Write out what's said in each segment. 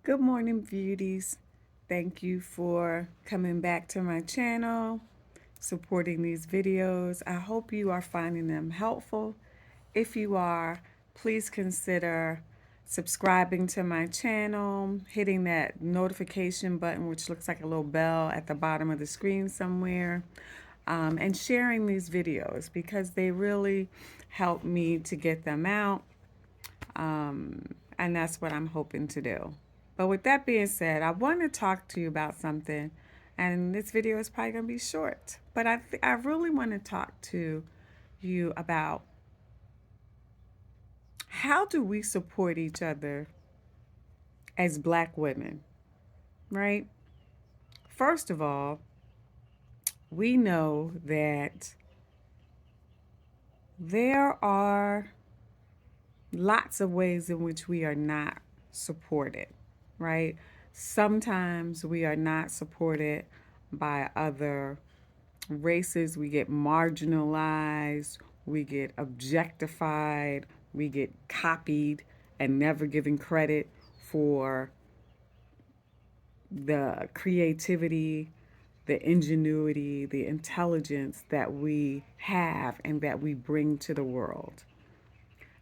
Good morning, beauties. Thank you for coming back to my channel, supporting these videos. I hope you are finding them helpful. If you are, please consider subscribing to my channel, hitting that notification button, which looks like a little bell at the bottom of the screen somewhere, and sharing these videos because they really help me to get them out. And that's what I'm hoping to do. But with that being said, I want to talk to you about something, and this video is probably going to be short, but I really want to talk to you about how do we support each other as Black women, right? First of all, we know that there are lots of ways in which we are not supported, right? Sometimes we are not supported by other races. We get marginalized, we get objectified, we get copied and never given credit for the creativity, the ingenuity, the intelligence that we have and that we bring to the world.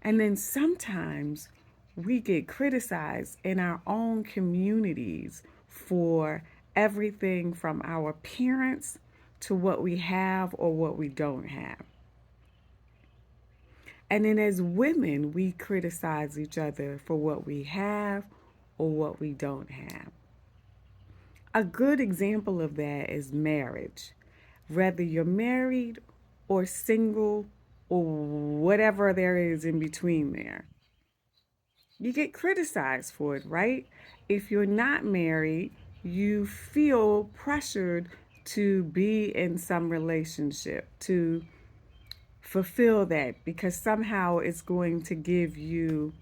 And then sometimes we get criticized in our own communities for everything from our appearance to what we have or what we don't have. And then as women, we criticize each other for what we have or what we don't have. A good example of that is marriage. Whether you're married or single or whatever there is in between there, you get criticized for it, right? If you're not married, you feel pressured to be in some relationship, to fulfill that, because somehow it's going to give you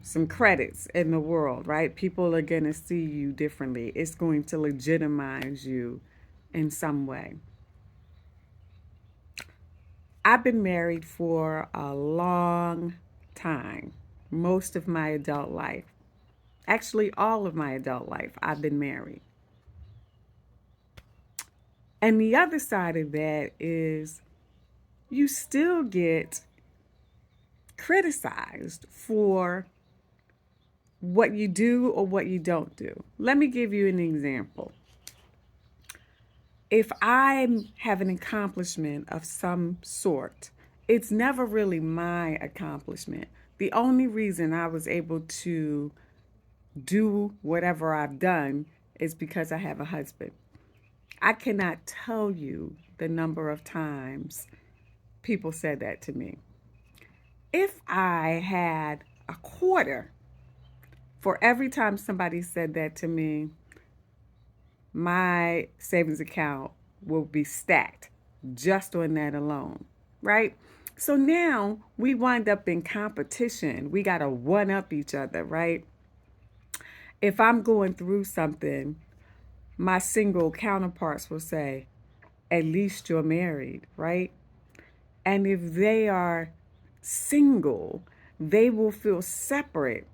some credits in the world, right? People are going to see you differently. It's going to legitimize you in some way. I've been married for a long time, most of my adult life. Actually, all of my adult life, I've been married. And the other side of that is you still get criticized for what you do or what you don't do. Let me give you an example. If I have an accomplishment of some sort, it's never really my accomplishment. The only reason I was able to do whatever I've done is because I have a husband. I cannot tell you the number of times people said that to me. If I had a quarter for every time somebody said that to me, my savings account will be stacked just on that alone, right? So now we wind up in competition. We got to one up each other, right? If I'm going through something, my single counterparts will say, at least you're married, right? And if they are single, they will feel separate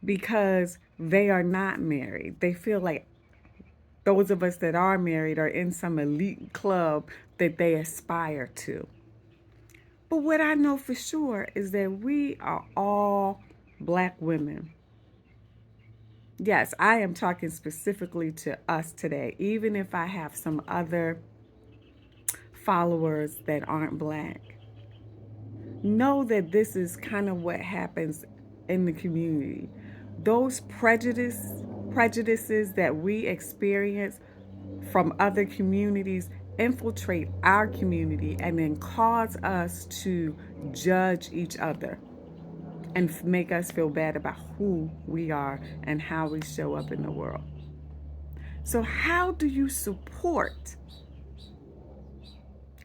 because they are not married. They feel like those of us that are married are in some elite club that they aspire to. But what I know for sure is that we are all Black women. Yes, I am talking specifically to us today, even if I have some other followers that aren't Black. Know that this is kind of what happens in the community. Those prejudices that we experience from other communities infiltrate our community and then cause us to judge each other and make us feel bad about who we are and how we show up in the world. So, how do you support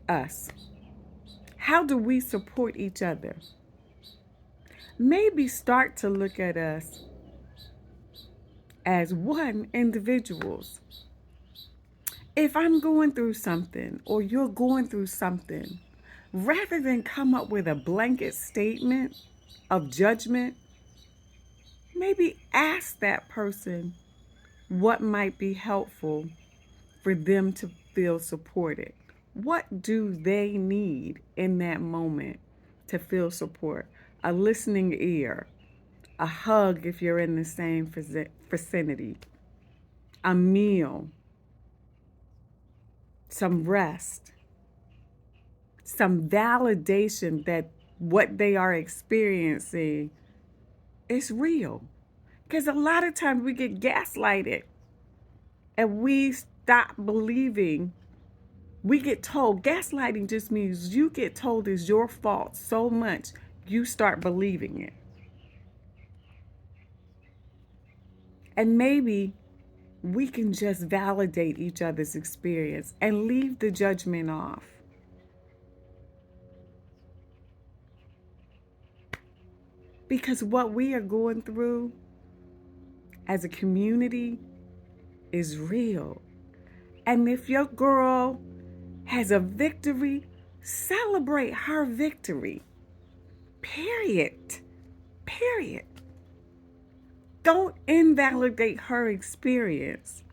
us? How do we support each other? Maybe start to look at us as one individuals. If I'm going through something or you're going through something, rather than come up with a blanket statement of judgment, maybe ask that person what might be helpful for them to feel supported. What do they need in that moment to feel support? A listening ear, a hug if you're in the same vicinity, a meal, some rest, some validation that what they are experiencing is real. Because a lot of times we get gaslighted and we stop believing. We get told gaslighting just means you get told it's your fault so much you start believing it. And maybe we can just validate each other's experience and leave the judgment off. Because what we are going through as a community is real. And if your girl has a victory, celebrate her victory. Period. Period. Don't invalidate her experience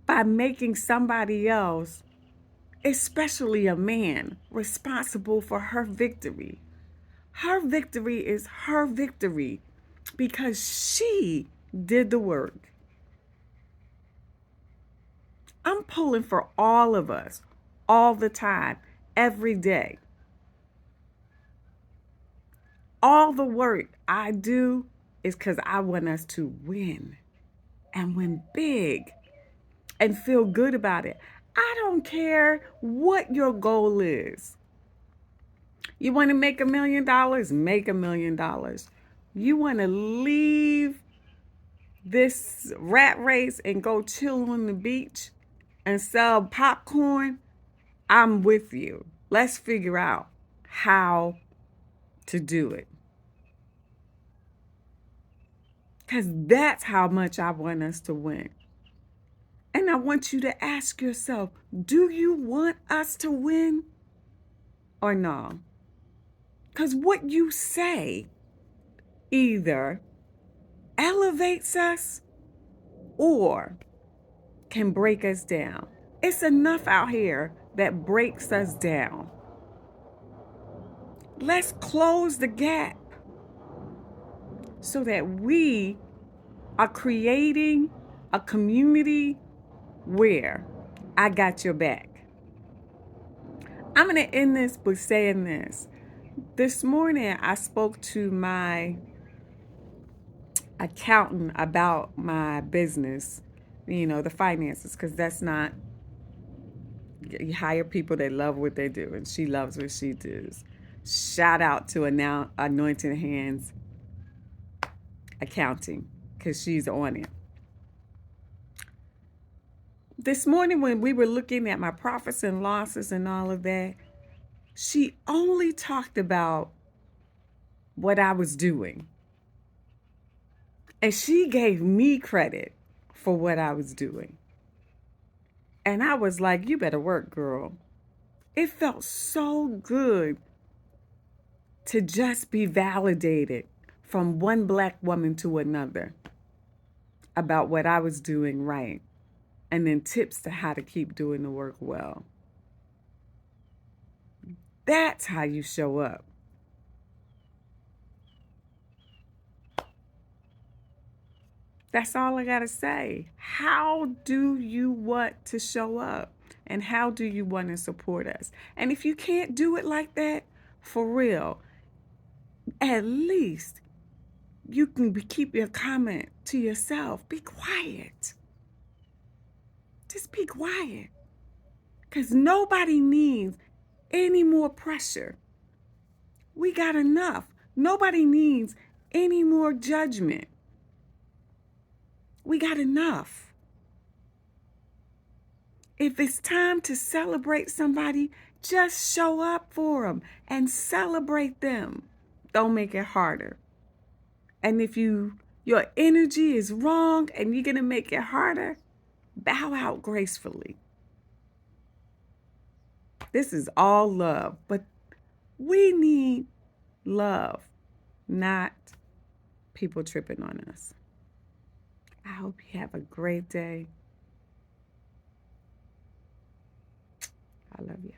by making somebody else, especially a man, responsible for her victory. Her victory is her victory because she did the work. I'm pulling for all of us, all the time, every day. All the work I do is because I want us to win and win big and feel good about it. I don't care what your goal is. You want to make $1 million? Make $1 million. You want to leave this rat race and go chill on the beach and sell popcorn? I'm with you. Let's figure out how to do it. Because that's how much I want us to win. And I want you to ask yourself, do you want us to win or no? Because what you say either elevates us or can break us down. It's enough out here that breaks us down. Let's close the gap so that we are creating a community where I got your back. I'm going to end this with saying this. This morning, I spoke to my accountant about my business, the finances, because that's not, you hire people that love what they do, and she loves what she does. Shout out to Anointed Hands Accounting, because she's on it. This morning, when we were looking at my profits and losses and all of that, she only talked about what I was doing. And she gave me credit for what I was doing. And I was like, you better work, girl. It felt so good to just be validated from one Black woman to another about what I was doing right. And then tips to how to keep doing the work well. That's how you show up. That's all I got to say. How do you want to show up? And how do you want to support us? And if you can't do it like that, for real, at least you can keep your comment to yourself. Be quiet. Just be quiet. Because nobody needs any more pressure. We got enough. Nobody needs any more judgment. We got enough. If it's time to celebrate somebody, just show up for them and celebrate them. Don't make it harder. And if your energy is wrong and you're going to make it harder, bow out gracefully. This is all love, but we need love, not people tripping on us. I hope you have a great day. I love you.